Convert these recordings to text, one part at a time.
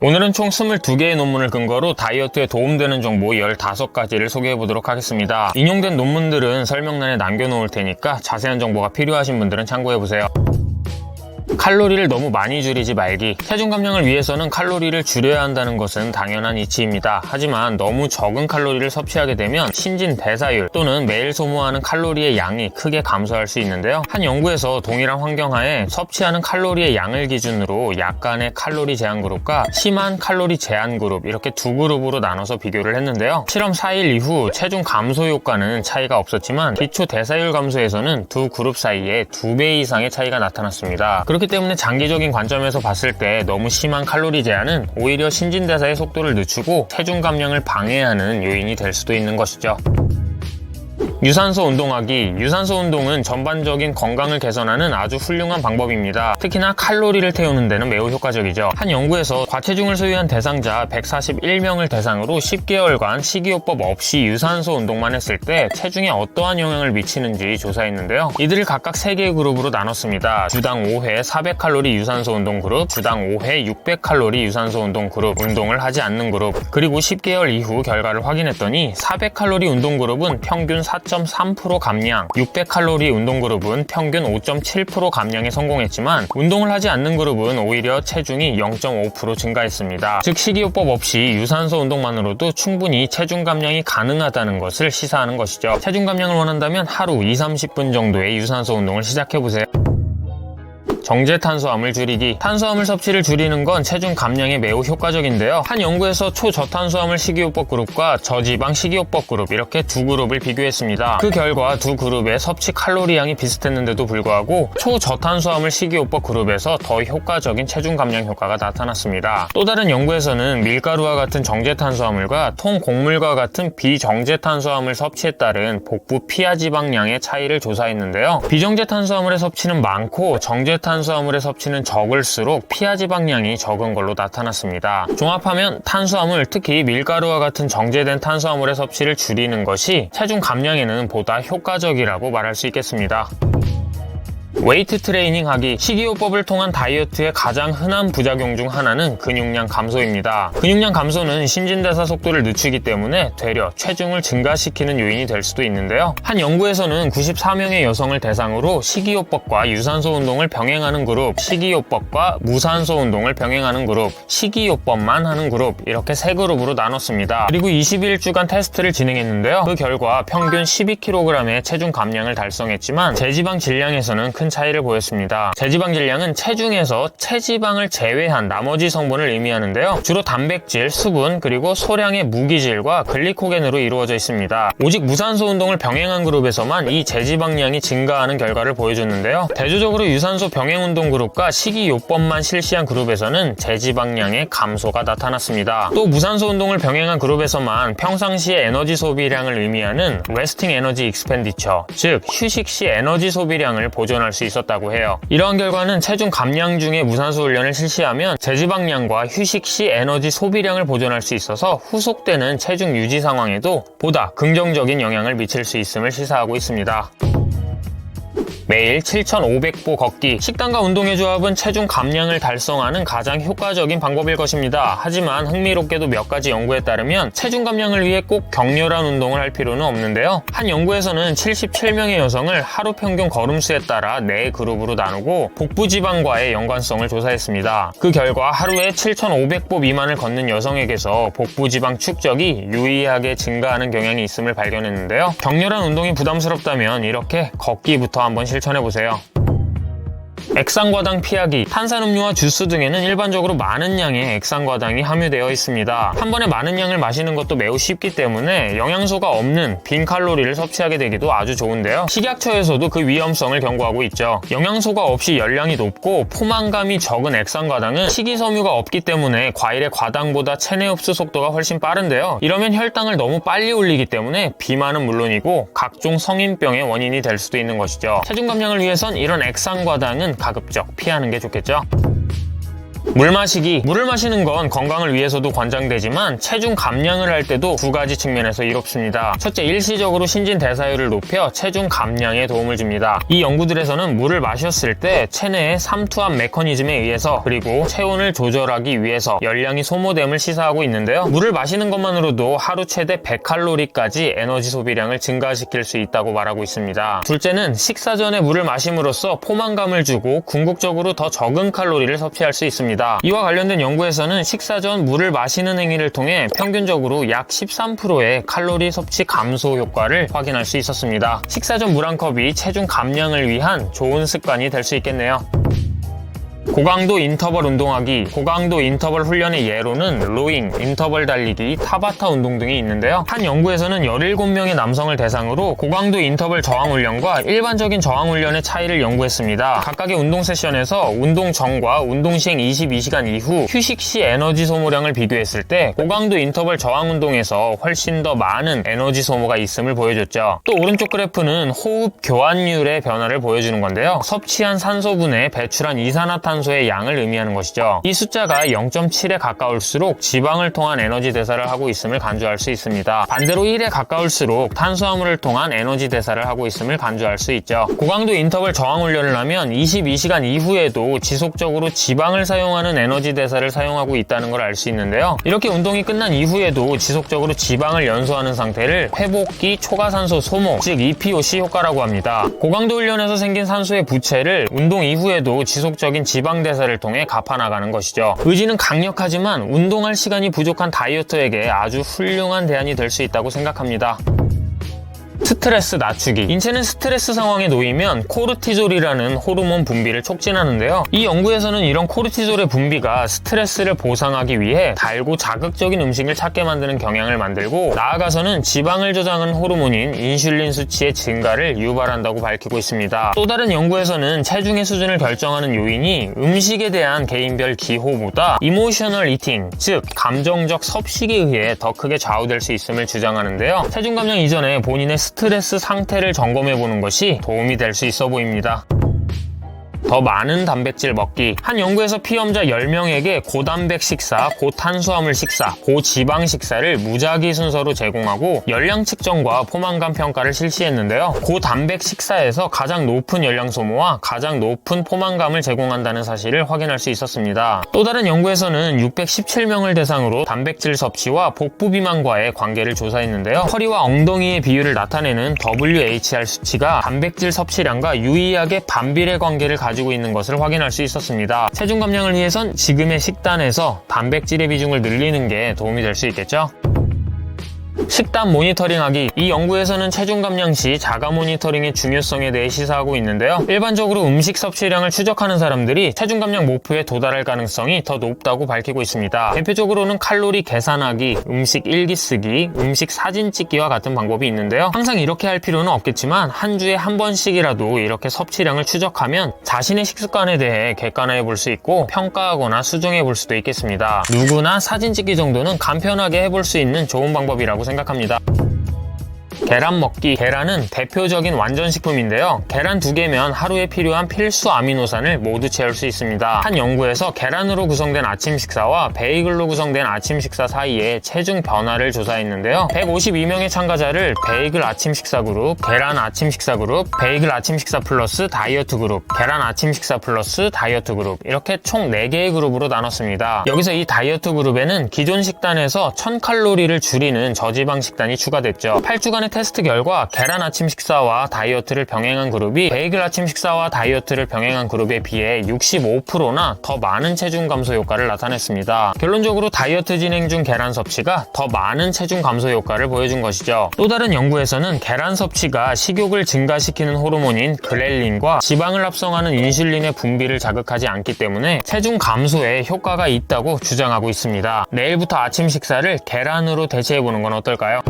오늘은 총 22개의 논문을 근거로 다이어트에 도움되는 정보 15가지를 소개해보도록 하겠습니다. 인용된 논문들은 설명란에 남겨놓을 테니까 자세한 정보가 필요하신 분들은 참고해보세요. 칼로리를 너무 많이 줄이지 말기. 체중 감량을 위해서는 칼로리를 줄여야 한다는 것은 당연한 이치입니다. 하지만 너무 적은 칼로리를 섭취하게 되면 신진대사율 또는 매일 소모하는 칼로리의 양이 크게 감소할 수 있는데요. 한 연구에서 동일한 환경하에 섭취하는 칼로리의 양을 기준으로 약간의 칼로리 제한 그룹과 심한 칼로리 제한 그룹 이렇게 두 그룹으로 나눠서 비교를 했는데요. 실험 4일 이후 체중 감소 효과는 차이가 없었지만 기초 대사율 감소에서는 두 그룹 사이에 2배 이상의 차이가 나타났습니다. 그렇기 때문에 장기적인 관점에서 봤을 때 너무 심한 칼로리 제한은 오히려 신진대사의 속도를 늦추고 체중 감량을 방해하는 요인이 될 수도 있는 것이죠. 유산소 운동하기. 유산소 운동은 전반적인 건강을 개선하는 아주 훌륭한 방법입니다. 특히나 칼로리를 태우는 데는 매우 효과적이죠. 한 연구에서 과체중을 소유한 대상자 141명을 대상으로 10개월간 식이요법 없이 유산소 운동만 했을 때 체중에 어떠한 영향을 미치는지 조사했는데요. 이들을 각각 3개의 그룹으로 나눴습니다. 주당 5회 400칼로리 유산소 운동 그룹, 주당 5회 600칼로리 유산소 운동 그룹, 운동을 하지 않는 그룹, 그리고 10개월 이후 결과를 확인했더니 400칼로리 운동 그룹은 평균 4.3% 감량, 600칼로리 운동 그룹은 평균 5.7% 감량에 성공했지만 운동을 하지 않는 그룹은 오히려 체중이 0.5% 증가했습니다. 즉 식이요법 없이 유산소 운동만으로도 충분히 체중 감량이 가능하다는 것을 시사하는 것이죠. 체중 감량을 원한다면 하루 2-30분 정도의 유산소 운동을 시작해보세요. 정제 탄수화물 줄이기. 탄수화물 섭취를 줄이는 건 체중 감량에 매우 효과적인데요. 한 연구에서 초저탄수화물 식이요법 그룹과 저지방 식이요법 그룹 이렇게 두 그룹을 비교했습니다. 그 결과 두 그룹의 섭취 칼로리량이 비슷했는데도 불구하고 초저탄수화물 식이요법 그룹에서 더 효과적인 체중 감량 효과가 나타났습니다. 또 다른 연구에서는 밀가루와 같은 정제 탄수화물과 통곡물과 같은 비정제 탄수화물 섭취에 따른 복부 피하 지방량의 차이를 조사했는데요. 비정제 탄수화물의 섭취는 많고 정제 탄수화물의 섭취는 적을수록 피하 지방량이 적은 걸로 나타났습니다. 종합하면 탄수화물, 특히 밀가루와 같은 정제된 탄수화물의 섭취를 줄이는 것이 체중 감량에는 보다 효과적이라고 말할 수 있겠습니다. 웨이트 트레이닝 하기. 식이요법을 통한 다이어트의 가장 흔한 부작용 중 하나는 근육량 감소입니다. 근육량 감소는 신진대사 속도를 늦추기 때문에 되려 체중을 증가시키는 요인이 될 수도 있는데요. 한 연구에서는 94명의 여성을 대상으로 식이요법과 유산소 운동을 병행하는 그룹, 식이요법과 무산소 운동을 병행하는 그룹, 식이요법만 하는 그룹 이렇게 3그룹으로 나눴습니다. 그리고 21주간 테스트를 진행했는데요. 그 결과 평균 12kg의 체중 감량을 달성했지만 제지방 질량에서는 큰 차이를 보였습니다. 제지방 질량은 체중에서 체지방을 제외한 나머지 성분을 의미하는데요. 주로 단백질, 수분, 그리고 소량의 무기질과 글리코겐으로 이루어져 있습니다. 오직 무산소 운동을 병행한 그룹에서만 이 제지방량이 증가하는 결과를 보여줬는데요. 대조적으로 유산소 병행 운동 그룹과 식이요법만 실시한 그룹에서는 제지방량의 감소가 나타났습니다. 또 무산소 운동을 병행한 그룹에서만 평상시의 에너지 소비량을 의미하는 resting energy expenditure, 즉 휴식 시 에너지 소비량을 보존할 수 있었다고 해요. 이러한 결과는 체중 감량 중에 무산소 훈련을 실시하면 제지방량과 휴식 시 에너지 소비량을 보존할 수 있어서 후속되는 체중 유지 상황에도 보다 긍정적인 영향을 미칠 수 있음을 시사하고 있습니다. 매일 7,500보 걷기. 식단과 운동의 조합은 체중 감량을 달성하는 가장 효과적인 방법일 것입니다. 하지만 흥미롭게도 몇 가지 연구에 따르면 체중 감량을 위해 꼭 격렬한 운동을 할 필요는 없는데요. 한 연구에서는 77명의 여성을 하루 평균 걸음수에 따라 4그룹으로 나누고 복부 지방과의 연관성을 조사했습니다. 그 결과 하루에 7,500보 미만을 걷는 여성에게서 복부 지방 축적이 유의하게 증가하는 경향이 있음을 발견했는데요. 격렬한 운동이 부담스럽다면 이렇게 걷기부터 한번 실천해보세요. 액상과당 피하기. 탄산음료와 주스 등에는 일반적으로 많은 양의 액상과당이 함유되어 있습니다. 한 번에 많은 양을 마시는 것도 매우 쉽기 때문에 영양소가 없는 빈 칼로리를 섭취하게 되기도 아주 좋은데요. 식약처에서도 그 위험성을 경고하고 있죠. 영양소가 없이 열량이 높고 포만감이 적은 액상과당은 식이섬유가 없기 때문에 과일의 과당보다 체내 흡수 속도가 훨씬 빠른데요. 이러면 혈당을 너무 빨리 올리기 때문에 비만은 물론이고 각종 성인병의 원인이 될 수도 있는 것이죠. 체중 감량을 위해선 이런 액상과당은 가급적 피하는 게 좋겠죠. 물 마시기. 물을 마시는 건 건강을 위해서도 권장되지만 체중 감량을 할 때도 두 가지 측면에서 이롭습니다. 첫째, 일시적으로 신진대사율을 높여 체중 감량에 도움을 줍니다. 이 연구들에서는 물을 마셨을 때 체내의 삼투압 메커니즘에 의해서 그리고 체온을 조절하기 위해서 열량이 소모됨을 시사하고 있는데요. 물을 마시는 것만으로도 하루 최대 100칼로리까지 에너지 소비량을 증가시킬 수 있다고 말하고 있습니다. 둘째는 식사 전에 물을 마심으로써 포만감을 주고 궁극적으로 더 적은 칼로리를 섭취할 수 있습니다. 이와 관련된 연구에서는 식사 전 물을 마시는 행위를 통해 평균적으로 약 13%의 칼로리 섭취 감소 효과를 확인할 수 있었습니다. 식사 전 물 한 컵이 체중 감량을 위한 좋은 습관이 될 수 있겠네요. 고강도 인터벌 운동하기. 고강도 인터벌 훈련의 예로는 로잉, 인터벌 달리기, 타바타 운동 등이 있는데요. 한 연구에서는 17명의 남성을 대상으로 고강도 인터벌 저항 훈련과 일반적인 저항 훈련의 차이를 연구했습니다. 각각의 운동 세션에서 운동 전과 운동 시행 22시간 이후 휴식 시 에너지 소모량을 비교했을 때 고강도 인터벌 저항 운동에서 훨씬 더 많은 에너지 소모가 있음을 보여줬죠. 또 오른쪽 그래프는 호흡 교환율의 변화를 보여주는 건데요. 섭취한 산소분에 배출한 이산화탄소의 양을 의미하는 것이죠. 이 숫자가 0.7에 가까울수록 지방을 통한 에너지 대사를 하고 있음을 간주할 수 있습니다. 반대로 1에 가까울수록 탄수화물을 통한 에너지 대사를 하고 있음을 간주할 수 있죠. 고강도 인터벌 저항 훈련을 하면 22시간 이후에도 지속적으로 지방을 사용하는 에너지 대사를 사용하고 있다는 걸 알 수 있는데요. 이렇게 운동이 끝난 이후에도 지속적으로 지방을 연소하는 상태를 회복기 초과산소 소모, 즉 EPOC 효과라고 합니다. 고강도 훈련에서 생긴 산소의 부채를 운동 이후에도 지속적인 지방 대사를 통해 갚아나가는 것이죠. 의지는 강력하지만 운동할 시간이 부족한 다이어터에게 아주 훌륭한 대안이 될 수 있다고 생각합니다. 스트레스 낮추기. 인체는 스트레스 상황에 놓이면 코르티졸이라는 호르몬 분비를 촉진하는데요. 이 연구에서는 이런 코르티졸의 분비가 스트레스를 보상하기 위해 달고 자극적인 음식을 찾게 만드는 경향을 만들고 나아가서는 지방을 저장하는 호르몬인 인슐린 수치의 증가를 유발한다고 밝히고 있습니다. 또 다른 연구에서는 체중의 수준을 결정하는 요인이 음식에 대한 개인별 기호보다 이모셔널 이팅, 즉 감정적 섭식에 의해 더 크게 좌우될 수 있음을 주장하는데요. 체중 감량 이전에 본인의 스트레스 상태를 점검해보는 것이 도움이 될 수 있어 보입니다. 더 많은 단백질 먹기. 한 연구에서 피험자 10명에게 고단백 식사, 고탄수화물 식사, 고지방 식사를 무작위 순서로 제공하고 열량 측정과 포만감 평가를 실시했는데요. 고단백 식사에서 가장 높은 열량 소모와 가장 높은 포만감을 제공한다는 사실을 확인할 수 있었습니다. 또 다른 연구에서는 617명을 대상으로 단백질 섭취와 복부 비만과의 관계를 조사했는데요. 허리와 엉덩이의 비율을 나타내는 WHR 수치가 단백질 섭취량과 유의하게 반비례 관계를 가지고 있는 것을 확인할 수 있었습니다. 체중 감량을 위해선 지금의 식단에서 단백질의 비중을 늘리는 게 도움이 될 수 있겠죠? 식단 모니터링하기. 이 연구에서는 체중 감량 시 자가 모니터링의 중요성에 대해 시사하고 있는데요. 일반적으로 음식 섭취량을 추적하는 사람들이 체중 감량 목표에 도달할 가능성이 더 높다고 밝히고 있습니다. 대표적으로는 칼로리 계산하기, 음식 일기 쓰기, 음식 사진 찍기와 같은 방법이 있는데요. 항상 이렇게 할 필요는 없겠지만 한 주에 한 번씩이라도 이렇게 섭취량을 추적하면 자신의 식습관에 대해 객관화해 볼 수 있고 평가하거나 수정해 볼 수도 있겠습니다. 누구나 사진 찍기 정도는 간편하게 해볼 수 있는 좋은 방법이라고 생각합니다. 계란 먹기. 계란은 대표적인 완전식품인데요. 계란 2개면 하루에 필요한 필수 아미노산을 모두 채울 수 있습니다. 한 연구에서 계란으로 구성된 아침 식사와 베이글로 구성된 아침 식사 사이에 체중 변화를 조사했는데요. 152명의 참가자를 베이글 아침 식사 그룹, 계란 아침 식사 그룹, 베이글 아침 식사 플러스 다이어트 그룹, 계란 아침 식사 플러스 다이어트 그룹, 이렇게 총 4개의 그룹으로 나눴습니다. 여기서 이 다이어트 그룹에는 기존 식단에서 1000칼로리를 줄이는 저지방 식단이 추가됐죠. 8주간의 테스트 결과 계란 아침 식사와 다이어트를 병행한 그룹이 베이글 아침 식사와 다이어트를 병행한 그룹에 비해 65%나 더 많은 체중 감소 효과를 나타냈습니다. 결론적으로 다이어트 진행 중 계란 섭취가 더 많은 체중 감소 효과를 보여준 것이죠. 또 다른 연구에서는 계란 섭취가 식욕을 증가시키는 호르몬인 그렐린과 지방을 합성하는 인슐린의 분비를 자극하지 않기 때문에 체중 감소에 효과가 있다고 주장하고 있습니다. 내일부터 아침 식사를 계란으로 대체해보는 건 어떨까요?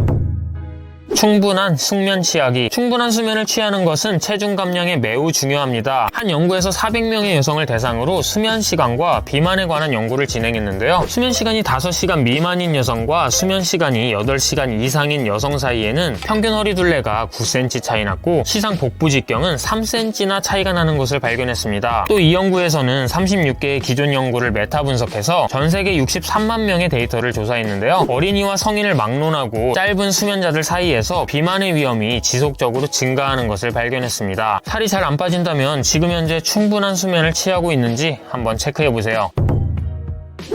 충분한 숙면 취하기. 충분한 수면을 취하는 것은 체중 감량에 매우 중요합니다. 한 연구에서 400명의 여성을 대상으로 수면 시간과 비만에 관한 연구를 진행했는데요. 수면 시간이 5시간 미만인 여성과 수면 시간이 8시간 이상인 여성 사이에는 평균 허리 둘레가 9cm 차이 났고 시상 복부 직경은 3cm나 차이가 나는 것을 발견했습니다. 또 이 연구에서는 36개의 기존 연구를 메타 분석해서 전 세계 63만 명의 데이터를 조사했는데요. 어린이와 성인을 막론하고 짧은 수면자들 사이에서 비만의 위험이 지속적으로 증가하는 것을 발견했습니다. 살이 잘 안 빠진다면 지금 현재 충분한 수면을 취하고 있는지 한번 체크해보세요.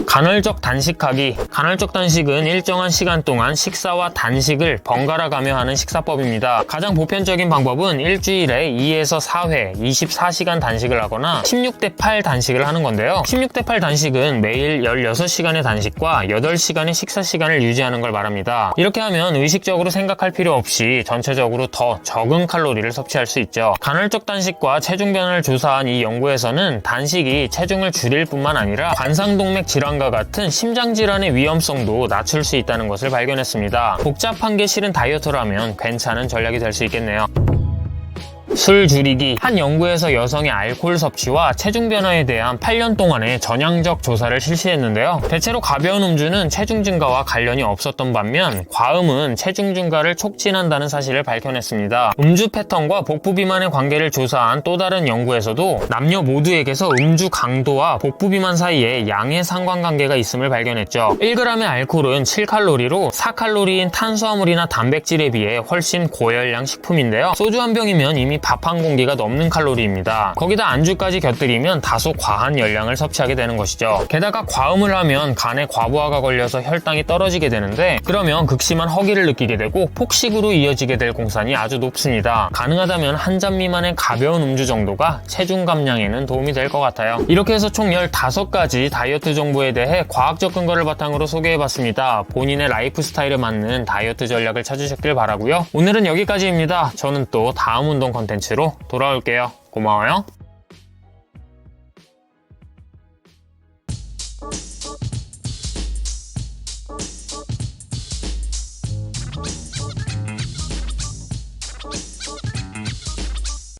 간헐적 단식하기. 간헐적 단식은 일정한 시간 동안 식사와 단식을 번갈아 가며 하는 식사법입니다. 가장 보편적인 방법은 일주일에 2에서 4회 24시간 단식을 하거나 16대8 단식을 하는 건데요. 16대8 단식은 매일 16시간의 단식과 8시간의 식사 시간을 유지하는 걸 말합니다. 이렇게 하면 의식적으로 생각할 필요 없이 전체적으로 더 적은 칼로리를 섭취할 수 있죠. 간헐적 단식과 체중 변화를 조사한 이 연구에서는 단식이 체중을 줄일 뿐만 아니라 관상동맥 질환과 같은 심장질환의 위험성도 낮출 수 있다는 것을 발견했습니다. 복잡한 게 싫은 다이어트라면 괜찮은 전략이 될 수 있겠네요. 술 줄이기. 한 연구에서 여성의 알코올 섭취와 체중 변화에 대한 8년 동안의 전향적 조사를 실시했는데요. 대체로 가벼운 음주는 체중 증가와 관련이 없었던 반면 과음은 체중 증가를 촉진한다는 사실을 밝혀냈습니다. 음주 패턴과 복부 비만의 관계를 조사한 또 다른 연구에서도 남녀 모두에게서 음주 강도와 복부 비만 사이에 양의 상관관계가 있음을 발견했죠. 1g의 알코올은 7칼로리로 4칼로리인 탄수화물이나 단백질에 비해 훨씬 고열량 식품인데요. 소주 한 병이면 이미 밥 한 공기가 넘는 칼로리입니다. 거기다 안주까지 곁들이면 다소 과한 열량을 섭취하게 되는 것이죠. 게다가 과음을 하면 간에 과부하가 걸려서 혈당이 떨어지게 되는데 그러면 극심한 허기를 느끼게 되고 폭식으로 이어지게 될 공산이 아주 높습니다. 가능하다면 한 잔 미만의 가벼운 음주 정도가 체중 감량에는 도움이 될 것 같아요. 이렇게 해서 총 15가지 다이어트 정보에 대해 과학적 근거를 바탕으로 소개해봤습니다. 본인의 라이프 스타일에 맞는 다이어트 전략을 찾으셨길 바라고요. 오늘은 여기까지입니다. 저는 또 다음 운동 컨텐츠로 돌아올게요. 고마워요.